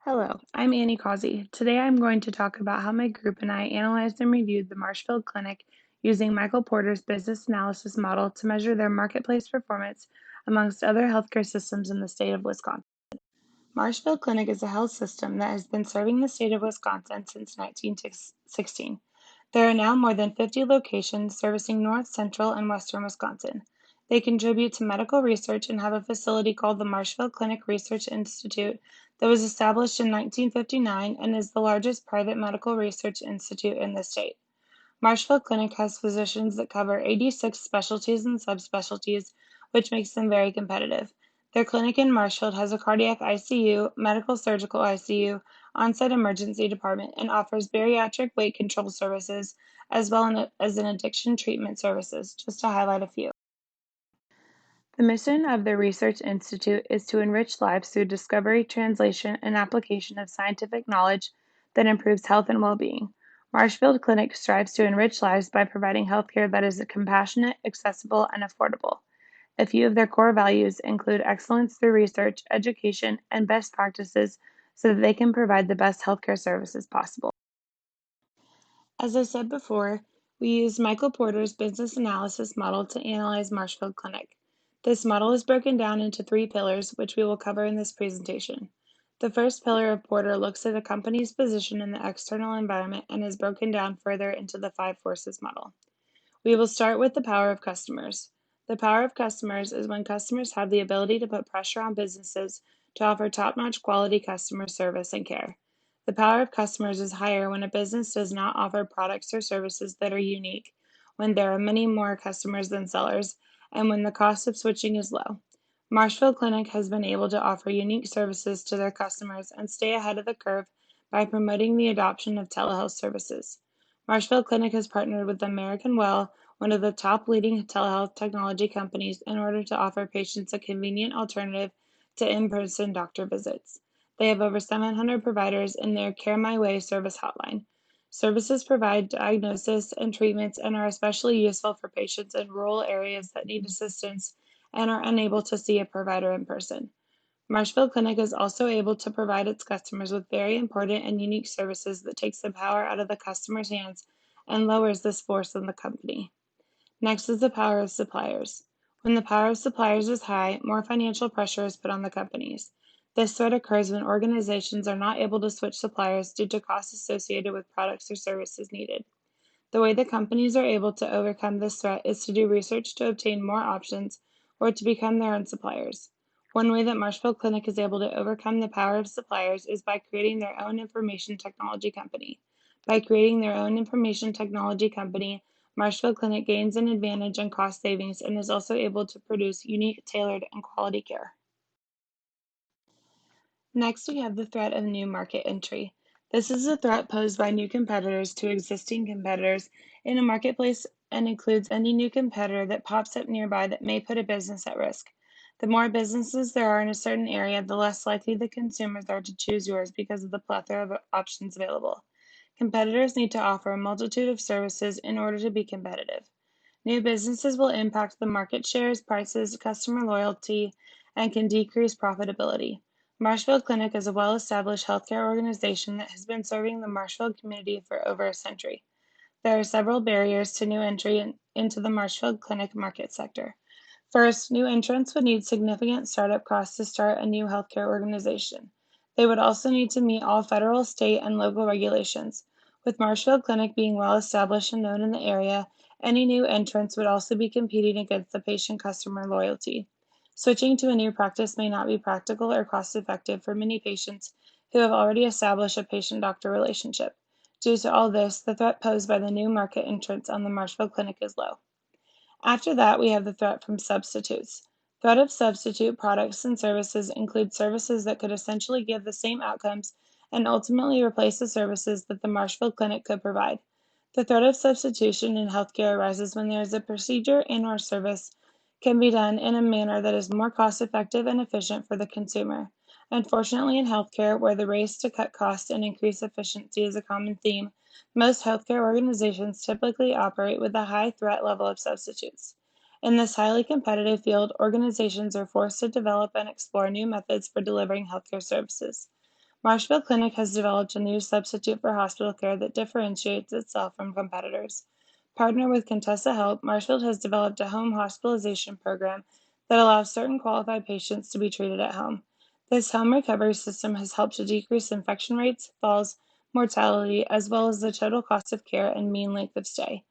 Hello, I'm Annie Causey. Today I'm going to talk about how my group and I analyzed and reviewed the Marshfield Clinic using Michael Porter's business analysis model to measure their marketplace performance amongst other healthcare systems in the state of Wisconsin. Marshfield Clinic is a health system that has been serving the state of Wisconsin since 1916. There are now more than 50 locations servicing north, central, and western Wisconsin. They contribute to medical research and have a facility called the Marshfield Clinic Research Institute that was established in 1959 and is the largest private medical research institute in the state. Marshfield Clinic has physicians that cover 86 specialties and subspecialties, which makes them very competitive. Their clinic in Marshfield has a cardiac ICU, medical surgical ICU, on-site emergency department, and offers bariatric weight control services as well as an addiction treatment services, just to highlight a few. The mission of the Research Institute is to enrich lives through discovery, translation, and application of scientific knowledge that improves health and well-being. Marshfield Clinic strives to enrich lives by providing healthcare that is compassionate, accessible, and affordable. A few of their core values include excellence through research, education, and best practices so that they can provide the best healthcare services possible. As I said before, we used Michael Porter's business analysis model to analyze Marshfield Clinic. This model is broken down into three pillars, which we will cover in this presentation. The first pillar of Porter looks at a company's position in the external environment and is broken down further into the five forces model. We will start with the power of customers. The power of customers is when customers have the ability to put pressure on businesses to offer top-notch quality customer service and care. The power of customers is higher when a business does not offer products or services that are unique, when there are many more customers than sellers, and when the cost of switching is low. Marshfield Clinic has been able to offer unique services to their customers and stay ahead of the curve by promoting the adoption of telehealth services. Marshfield Clinic has partnered with American Well, one of the top leading telehealth technology companies, in order to offer patients a convenient alternative to in-person doctor visits. They have over 700 providers in their Care My Way service hotline. Services provide diagnosis and treatments and are especially useful for patients in rural areas that need assistance and are unable to see a provider in person. Marshfield Clinic is also able to provide its customers with very important and unique services that takes the power out of the customer's hands and lowers this force on the company. Next is the power of suppliers. When the power of suppliers is high, more financial pressure is put on the companies. This threat occurs when organizations are not able to switch suppliers due to costs associated with products or services needed. The way that companies are able to overcome this threat is to do research to obtain more options or to become their own suppliers. One way that Marshfield Clinic is able to overcome the power of suppliers is by creating their own information technology company. By creating their own information technology company, Marshfield Clinic gains an advantage in cost savings and is also able to produce unique, tailored, and quality care. Next, we have the threat of new market entry. This is a threat posed by new competitors to existing competitors in a marketplace and includes any new competitor that pops up nearby that may put a business at risk. The more businesses there are in a certain area, the less likely the consumers are to choose yours because of the plethora of options available. Competitors need to offer a multitude of services in order to be competitive. New businesses will impact the market shares, prices, customer loyalty, and can decrease profitability. Marshfield Clinic is a well-established healthcare organization that has been serving the Marshfield community for over a century. There are several barriers to new entry into the Marshfield Clinic market sector. First, new entrants would need significant startup costs to start a new healthcare organization. They would also need to meet all federal, state, and local regulations. With Marshfield Clinic being well established and known in the area, any new entrants would also be competing against the patient-customer loyalty. Switching to a new practice may not be practical or cost-effective for many patients who have already established a patient-doctor relationship. Due to all this, the threat posed by the new market entrants on the Marshfield Clinic is low. After that, we have the threat from substitutes. Threat of substitute products and services include services that could essentially give the same outcomes and ultimately replace the services that the Marshfield Clinic could provide. The threat of substitution in healthcare arises when there is a procedure and/or service can be done in a manner that is more cost-effective and efficient for the consumer. Unfortunately, in healthcare, where the race to cut costs and increase efficiency is a common theme, most healthcare organizations typically operate with a high threat level of substitutes. In this highly competitive field, organizations are forced to develop and explore new methods for delivering healthcare services. Marshfield Clinic has developed a new substitute for hospital care that differentiates itself from competitors. Partnered with Contessa Health, Marshfield has developed a home hospitalization program that allows certain qualified patients to be treated at home. This home recovery system has helped to decrease infection rates, falls, mortality, as well as the total cost of care and mean length of stay.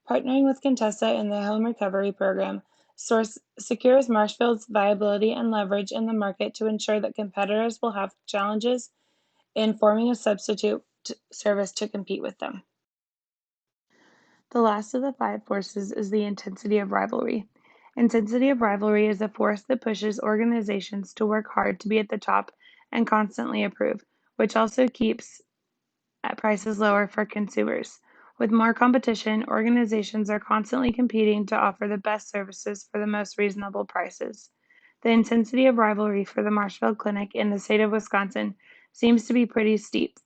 Partnering with Contessa in the home recovery program secures Marshfield's viability and leverage in the market to ensure that competitors will have challenges in forming a substitute service to compete with them. The last of the five forces is the intensity of rivalry. Intensity of rivalry is a force that pushes organizations to work hard to be at the top and constantly improve, which also keeps prices lower for consumers. With more competition, organizations are constantly competing to offer the best services for the most reasonable prices. The intensity of rivalry for the Marshfield Clinic in the state of Wisconsin seems to be pretty steep.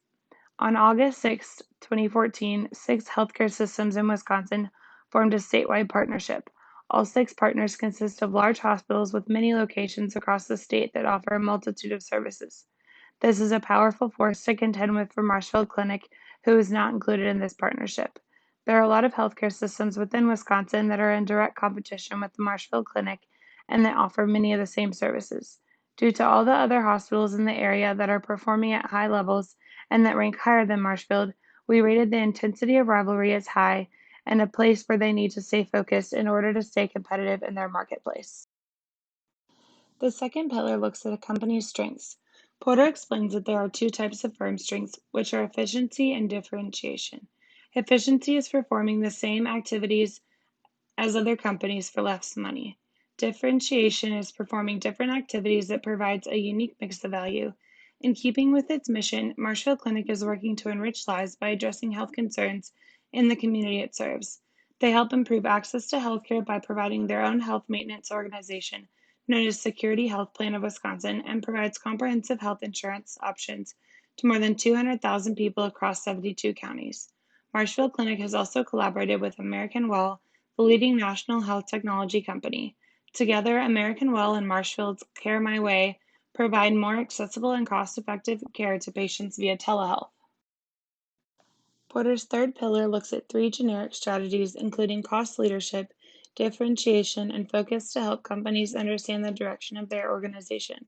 On August 6, 2014, 6 healthcare systems in Wisconsin formed a statewide partnership. All 6 partners consist of large hospitals with many locations across the state that offer a multitude of services. This is a powerful force to contend with for Marshfield Clinic, who is not included in this partnership. There are a lot of healthcare systems within Wisconsin that are in direct competition with the Marshfield Clinic and that offer many of the same services. Due to all the other hospitals in the area that are performing at high levels and that rank higher than Marshfield, we rated the intensity of rivalry as high and a place where they need to stay focused in order to stay competitive in their marketplace. The second pillar looks at a company's strengths. Porter explains that there are 2 types of firm strengths, which are efficiency and differentiation. Efficiency is performing the same activities as other companies for less money. Differentiation is performing different activities that provides a unique mix of value. In keeping with its mission, Marshfield Clinic is working to enrich lives by addressing health concerns in the community it serves. They help improve access to healthcare by providing their own health maintenance organization, known as Security Health Plan of Wisconsin, and provides comprehensive health insurance options to more than 200,000 people across 72 counties. Marshfield Clinic has also collaborated with American Well, the leading national health technology company. Together, American Well and Marshfield's Care My Way provide more accessible and cost-effective care to patients via telehealth. Porter's third pillar looks at 3 generic strategies, including cost leadership, differentiation, and focus to help companies understand the direction of their organization.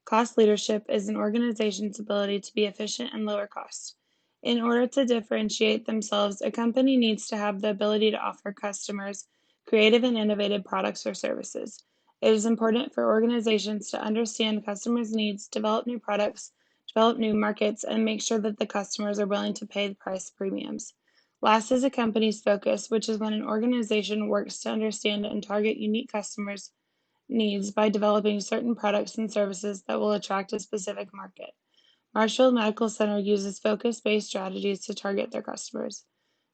Cost leadership is an organization's ability to be efficient and lower cost. In order to differentiate themselves, a company needs to have the ability to offer customers creative and innovative products or services. It is important for organizations to understand customers' needs, develop new products, develop new markets, and make sure that the customers are willing to pay the price premiums. Last is a company's focus, which is when an organization works to understand and target unique customers' needs by developing certain products and services that will attract a specific market. Marshfield Medical Center uses focus-based strategies to target their customers.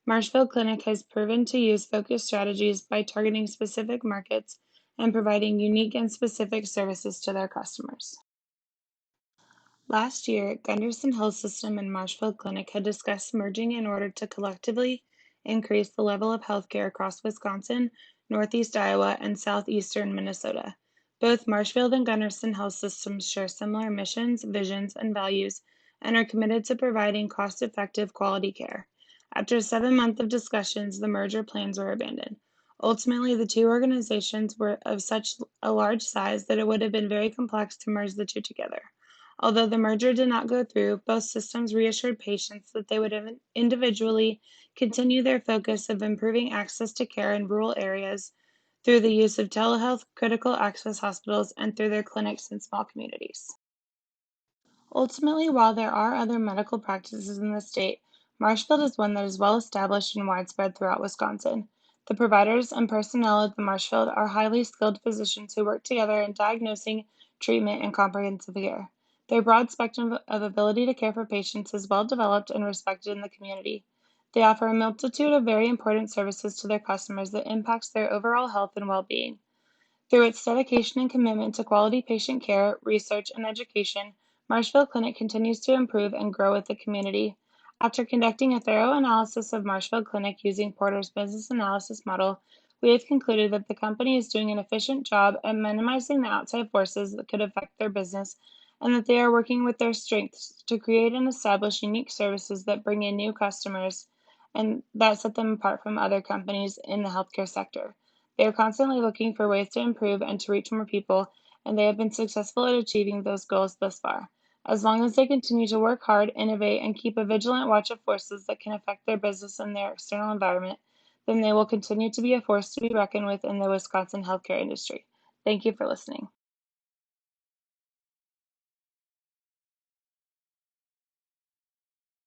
Marshfield Clinic has proven to use focus strategies by targeting specific markets and providing unique and specific services to their customers. Last year, Gunderson Health System and Marshfield Clinic had discussed merging in order to collectively increase the level of healthcare across Wisconsin, Northeast Iowa, and Southeastern Minnesota. Both Marshfield and Gunderson Health Systems share similar missions, visions, and values and are committed to providing cost-effective quality care. After 7 months of discussions, the merger plans were abandoned. Ultimately, the 2 organizations were of such a large size that it would have been very complex to merge the 2 together. Although the merger did not go through, both systems reassured patients that they would individually continue their focus of improving access to care in rural areas through the use of telehealth, critical access hospitals, and through their clinics in small communities. Ultimately, while there are other medical practices in the state, Marshfield is one that is well established and widespread throughout Wisconsin. The providers and personnel at the Marshfield are highly skilled physicians who work together in diagnosing, treatment, and comprehensive care. Their broad spectrum of ability to care for patients is well developed and respected in the community. They offer a multitude of very important services to their customers that impacts their overall health and well-being. Through its dedication and commitment to quality patient care, research, and education, Marshfield Clinic continues to improve and grow with the community. After conducting a thorough analysis of Marshfield Clinic using Porter's business analysis model, we have concluded that the company is doing an efficient job at minimizing the outside forces that could affect their business and that they are working with their strengths to create and establish unique services that bring in new customers and that set them apart from other companies in the healthcare sector. They are constantly looking for ways to improve and to reach more people, and they have been successful at achieving those goals thus far. As long as they continue to work hard, innovate, and keep a vigilant watch of forces that can affect their business and their external environment, then they will continue to be a force to be reckoned with in the Wisconsin healthcare industry. Thank you for listening.